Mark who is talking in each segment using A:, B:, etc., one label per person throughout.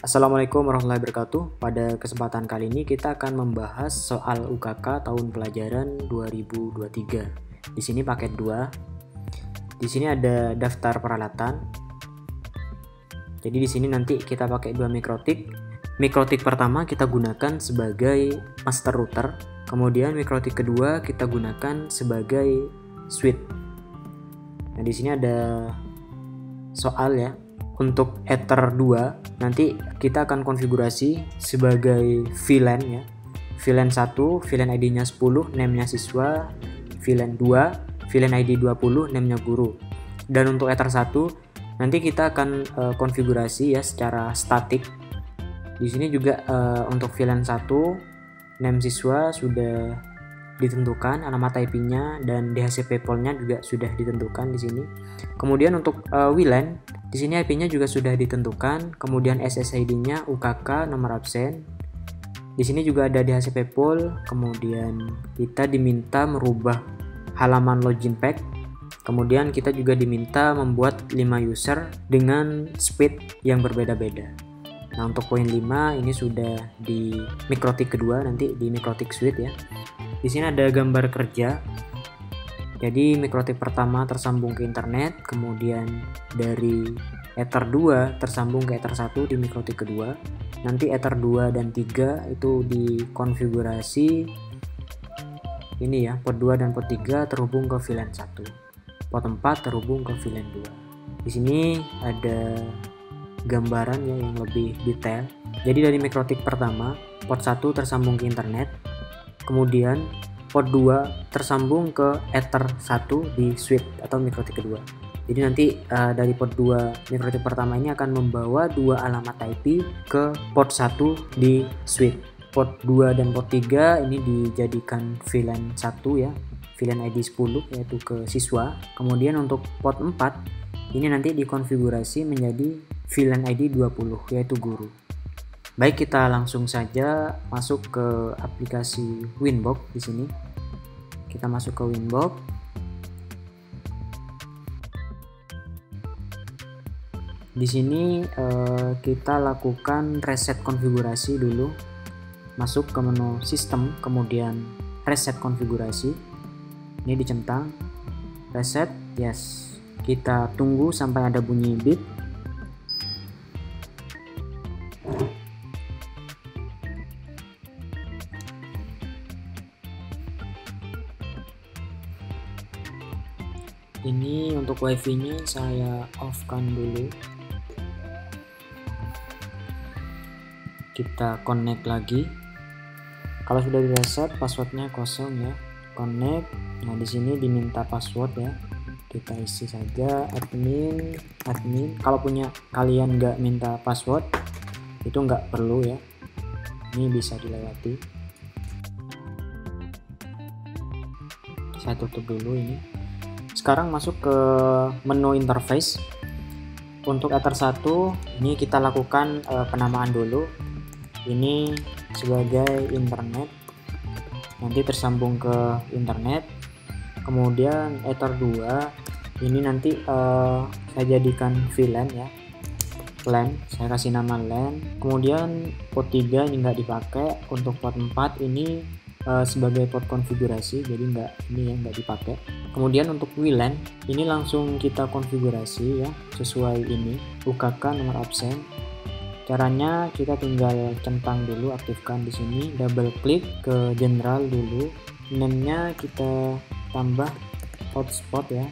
A: Assalamualaikum warahmatullahi wabarakatuh. Pada kesempatan kali ini kita akan membahas soal UKK tahun pelajaran 2023. Di sini paket 2. Di sini ada daftar peralatan. Jadi di sini nanti kita pakai 2 mikrotik. Mikrotik pertama kita gunakan sebagai master router. Kemudian mikrotik kedua kita gunakan sebagai switch. Nah, di sini ada soal ya. Untuk Ether 2 nanti kita akan konfigurasi sebagai VLAN ya. VLAN 1, VLAN ID-nya 10, name-nya siswa. VLAN 2, VLAN ID 20, name-nya guru. Dan untuk Ether 1 nanti kita akan konfigurasi ya secara statik. Di sini juga untuk VLAN 1 name siswa sudah ditentukan, alamat IP-nya dan DHCP pool-nya juga sudah ditentukan di sini. Kemudian untuk WLAN di sini IP-nya juga sudah ditentukan, kemudian SSID-nya, UKK, nomor absen. Di sini juga ada DHCP pool, kemudian kita diminta merubah halaman login pack. Kemudian kita juga diminta membuat 5 user dengan speed yang berbeda-beda. Nah, untuk poin 5 ini sudah di mikrotik kedua, nanti di mikrotik suite ya. Di sini ada gambar kerja. Jadi mikrotik pertama tersambung ke internet, kemudian dari Ether 2 tersambung ke Ether 1 di mikrotik kedua. Nanti Ether 2 dan 3 itu dikonfigurasi ini ya, port 2 dan port 3 terhubung ke VLAN 1. Port 4 terhubung ke VLAN 2. Di sini ada gambaran ya yang lebih detail. Jadi dari mikrotik pertama, port 1 tersambung ke internet. Kemudian port 2 tersambung ke Ether 1 di switch atau mikrotik kedua. Jadi nanti dari port 2 mikrotik pertama ini akan membawa 2 alamat IP ke port 1 di switch. Port 2 dan port 3 ini dijadikan VLAN 1 ya, VLAN ID 10 yaitu ke siswa. Kemudian untuk port 4 ini nanti dikonfigurasi menjadi VLAN ID 20 yaitu guru. Baik, kita langsung saja masuk ke aplikasi Winbox di sini. Kita masuk ke Winbox. Di sini kita lakukan reset konfigurasi dulu. Masuk ke menu sistem, kemudian reset konfigurasi. Ini dicentang. Reset, yes. Kita tunggu sampai ada bunyi beep. Ini untuk wifi-nya saya off-kan dulu. Kita connect lagi. Kalau sudah direset, passwordnya kosong ya. Connect. Nah, di sini diminta password ya. Kita isi saja admin. Kalau punya kalian nggak minta password, itu nggak perlu ya. Ini bisa dilewati. Saya tutup dulu ini. Sekarang masuk ke menu interface. Untuk Ether 1 ini kita lakukan penamaan dulu. Ini sebagai internet. Nanti tersambung ke internet. Kemudian Ether 2 ini nanti saya jadikan VLAN ya. LAN, saya kasih nama LAN. Kemudian port 3 ini nggak dipakai. Untuk port 4 ini sebagai port konfigurasi, jadi nggak dipakai. Kemudian untuk WLAN ini langsung kita konfigurasi ya sesuai ini, UKK nomor absen. Caranya kita tinggal centang dulu, aktifkan di sini, double klik ke general dulu, name-nya kita tambah hotspot ya.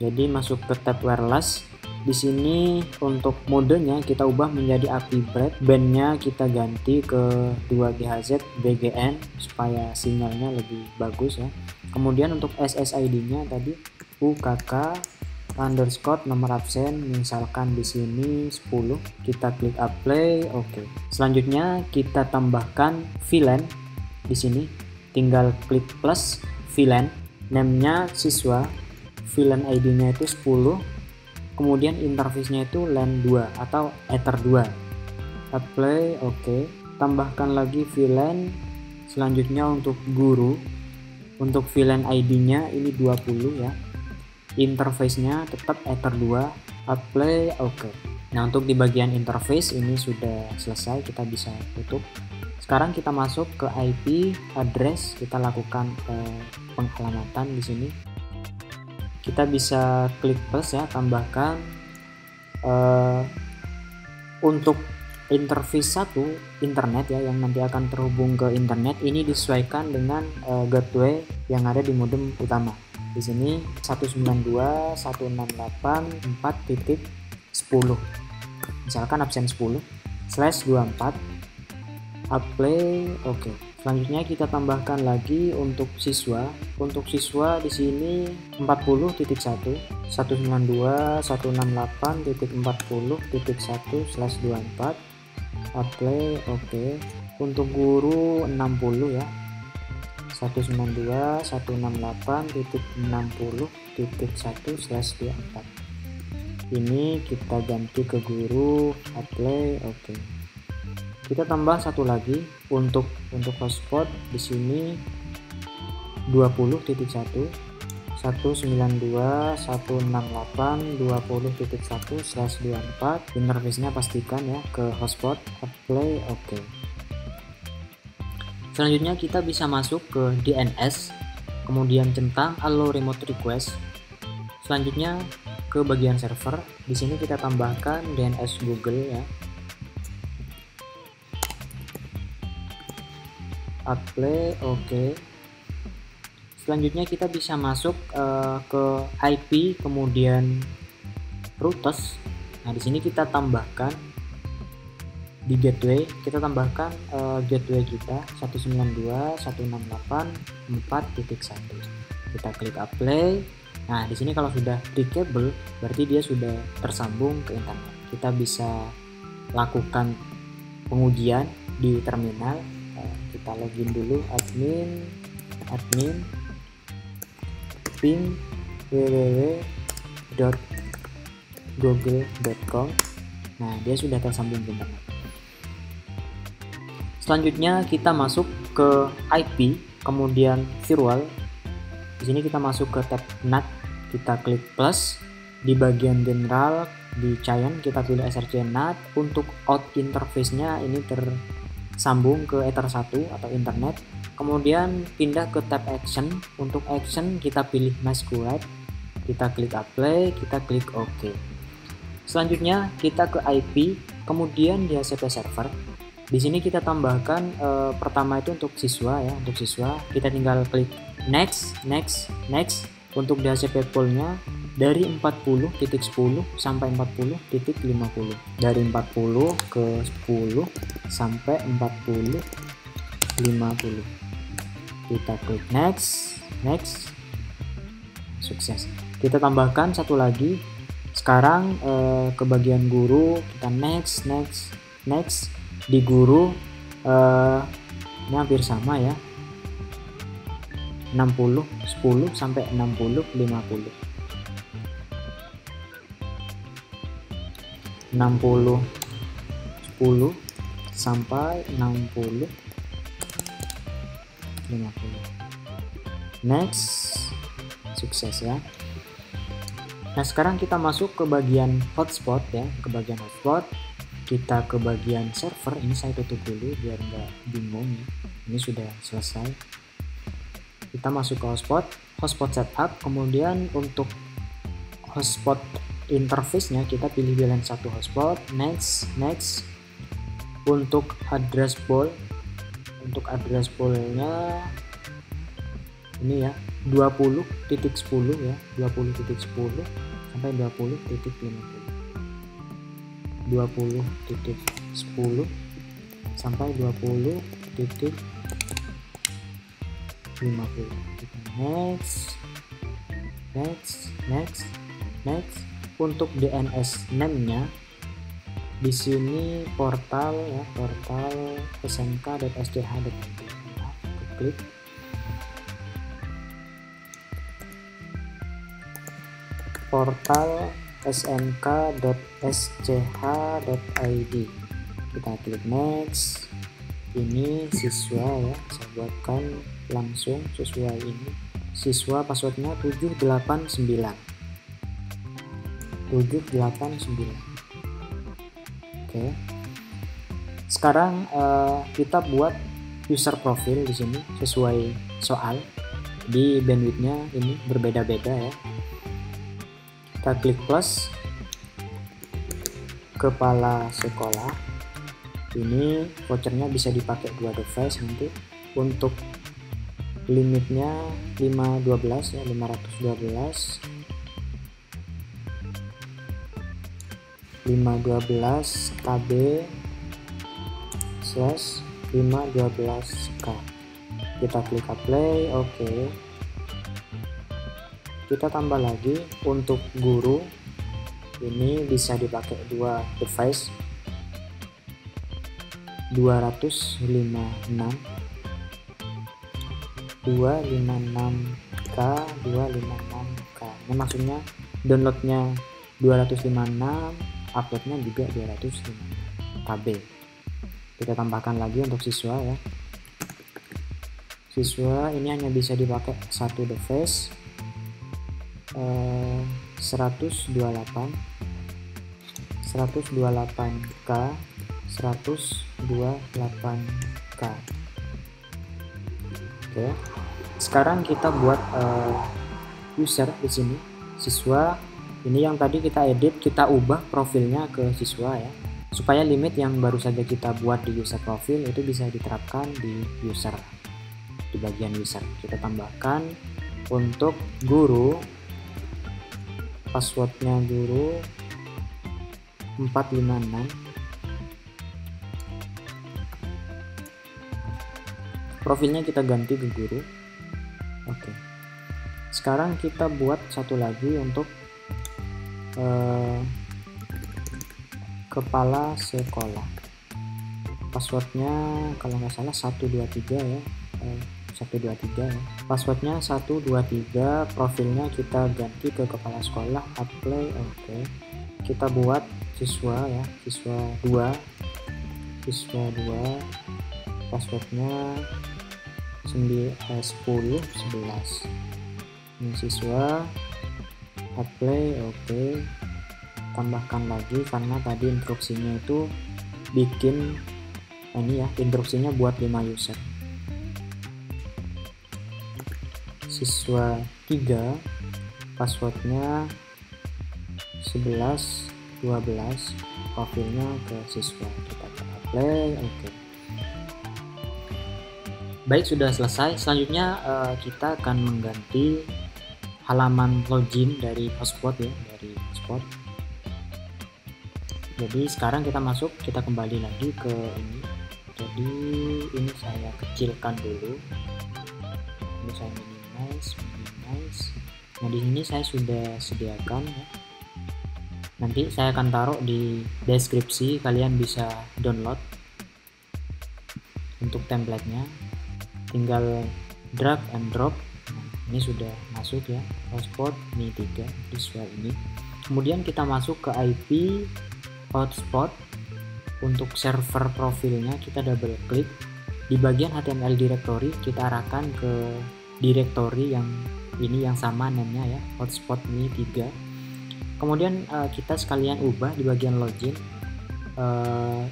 A: Jadi masuk ke tab wireless. Di sini untuk modenya kita ubah menjadi API bandnya kita ganti ke 2 GHz BGN supaya sinyalnya lebih bagus ya. Kemudian untuk SSID-nya tadi UKK underscore nomor absen, misalkan di sini 10. Kita klik apply, oke. Selanjutnya kita tambahkan VLAN di sini. Tinggal klik plus VLAN, name-nya siswa, VLAN ID-nya itu 10. Kemudian interface-nya itu LAN 2 atau Ether 2. Apply, oke. Tambahkan lagi VLAN. Selanjutnya untuk guru. Untuk VLAN ID-nya ini 20 ya. Interface-nya tetap Ether 2. Apply, oke. Nah, untuk di bagian interface ini sudah selesai, kita bisa tutup. Sekarang kita masuk ke IP address, kita lakukan pengalamatan di sini. Kita bisa klik plus ya, tambahkan untuk interface 1 internet ya, yang nanti akan terhubung ke internet, ini disesuaikan dengan gateway yang ada di modem utama. Di sini 192.168.4.10, misalkan absen 10/24 apply. Oke. Selanjutnya kita tambahkan lagi untuk siswa. Untuk siswa di sini 40.1 192.168.40.1/24 apply. Oke. Untuk guru 60 ya, 192.168.60.1/24. Ini kita ganti ke guru, apply. Oke. Kita tambah satu lagi untuk hotspot di sini 20.1 192.168.20.1/24. Interface-nya pastikan ya ke hotspot, apply. Oke. Selanjutnya kita bisa masuk ke DNS, kemudian centang allow remote request. Selanjutnya ke bagian server. Di sini kita tambahkan DNS Google ya. Apply. Oke. Selanjutnya kita bisa masuk ke IP, kemudian routers. Nah, di sini kita tambahkan di gateway, kita tambahkan gateway kita 192.168.4.1. Kita klik apply. Nah, di sini kalau sudah reachable berarti dia sudah tersambung ke internet. Kita bisa lakukan pengujian di terminal. Kita login dulu, admin ping www.google.com. Nah, dia sudah tersambung ke internet. Selanjutnya kita masuk ke IP, kemudian firewall. Di sini kita masuk ke tab NAT, kita klik plus. Di bagian general di client kita pilih SRC NAT. Untuk out interface-nya ini tersambung ke Ether 1 atau internet. Kemudian pindah ke tab action. Untuk action kita pilih masquerade, kita klik apply, kita klik OK. Selanjutnya kita ke IP, kemudian di HCP server. Di sini kita tambahkan pertama itu untuk siswa ya, untuk siswa kita tinggal klik next. Untuk DHCP pool-nya dari 40.10 sampai 40.50, dari 40 ke 10 sampai 40.50. Kita klik next, sukses. Kita tambahkan satu lagi. Sekarang ke bagian guru kita next. Di guru ini hampir sama ya, 60/10 sampai 60/50, 60/10 sampai 60/50. Next, sukses ya. Nah, sekarang kita masuk ke bagian hotspot ya, ke bagian hotspot. Kita ke bagian server, ini saya tutup dulu biar nggak bingung ya. Ini sudah selesai. Kita masuk ke hotspot setup, kemudian untuk hotspot interface-nya kita pilih VLAN 1 hotspot, next. Untuk address pool, nya ini ya 20.10 ya, 20.10 sampai 20.50. 20.10 sampai 20.50. Next. Untuk DNS name-nya di sini portal ya, portal smk.sch.id. Klik. Portal smk.sch.id. Kita klik next. Ini siswa ya, saya buatkan langsung sesuai ini. Siswa passwordnya 789. Oke. Sekarang kita buat user profile di sini sesuai soal. Di bandwidthnya ini berbeda-beda ya. Kita klik plus, kepala sekolah. Ini vouchernya bisa dipakai 2 device nanti. Untuk limitnya 512 ya, 512 KB / 512K. Kita klik apply. Oke. Kita tambah lagi untuk guru, ini bisa dipakai 2 device, 256K 256K. Ini maksudnya downloadnya 256, uploadnya juga 256 KB. Kita tambahkan lagi untuk siswa ya. Siswa ini hanya bisa dipakai 1 device, 128K 128K. Oke. Sekarang kita buat user di sini, siswa. Ini yang tadi kita edit, kita ubah profilnya ke siswa ya, supaya limit yang baru saja kita buat di user profil itu bisa diterapkan di user, di bagian user. Kita tambahkan untuk guru, passwordnya guru 456. Profilnya kita ganti ke guru. Oke. Sekarang kita buat satu lagi untuk kepala sekolah. Passwordnya kalau nggak salah 123 ya, 123 ya. Passwordnya 123. Profilnya kita ganti ke kepala sekolah. Apply. Oke. Kita buat siswa ya, siswa 2. Passwordnya 1011. Ini siswa. Apply. Oke. Tambahkan lagi karena tadi instruksinya itu bikin ini ya, instruksinya buat 5 user. Siswa 3, passwordnya 1112, profilnya ke siswa. Kita apply. Oke. Baik, sudah selesai. Selanjutnya kita akan mengganti halaman login dari hotspot ya, dari hotspot. Jadi sekarang kita masuk, kita kembali lagi ke ini. Jadi ini saya kecilkan dulu. Ini saya minimize. Nah di sini saya sudah sediakan ya. Nanti saya akan taruh di deskripsi, kalian bisa download untuk template-nya. Tinggal drag and drop. Ini sudah masuk ya, hotspot ini 3 visual ini. Kemudian kita masuk ke IP hotspot. Untuk server profilnya kita double klik. Di bagian HTML directory kita arahkan ke directory yang ini, yang sama namanya ya, hotspot ini 3. Kemudian kita sekalian ubah di bagian login.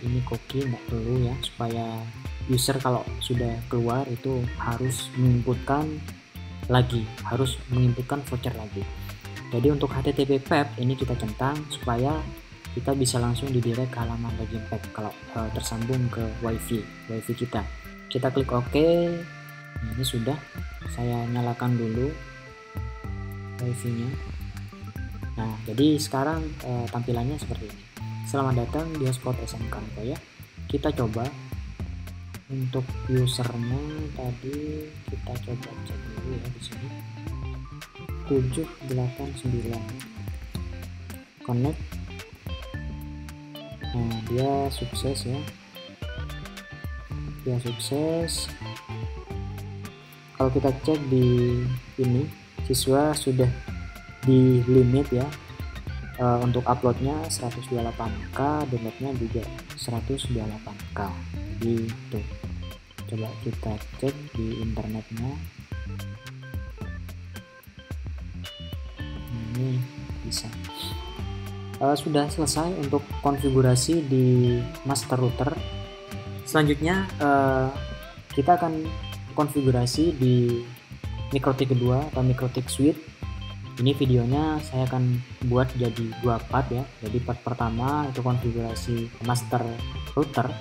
A: Ini cookie nggak perlu ya, supaya user kalau sudah keluar itu harus menginputkan voucher lagi. Jadi untuk HTTP path ini kita centang supaya kita bisa langsung didirect ke halaman login page kalau tersambung ke wifi kita. Kita klik OK. Ini sudah, saya nyalakan dulu wifi-nya. Nah, jadi sekarang tampilannya seperti ini. Selamat datang di hotspot SMK Info ya. Kita coba untuk usernya tadi, kita coba cek dulu ya di sini. 789 connect. Nah, dia sukses ya. Dia sukses. Kalau kita cek di ini, siswa sudah di limit ya. Untuk uploadnya 128K, downloadnya juga 128K. Gitu. Coba kita cek di internetnya. Ini bisa. sudah selesai untuk konfigurasi di master router. Selanjutnya kita akan konfigurasi di MikroTik kedua atau MikroTik Suite. Ini videonya saya akan buat jadi 2 part ya. Jadi part pertama itu konfigurasi master router,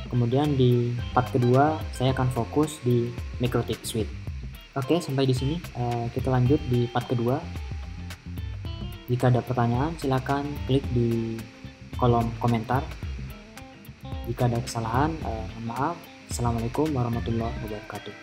A: kemudian di part kedua saya akan fokus di MikroTik Suite. Oke, sampai di sini kita lanjut di part kedua. Jika ada pertanyaan silakan klik di kolom komentar. Jika ada kesalahan mohon maaf. Assalamualaikum warahmatullahi wabarakatuh.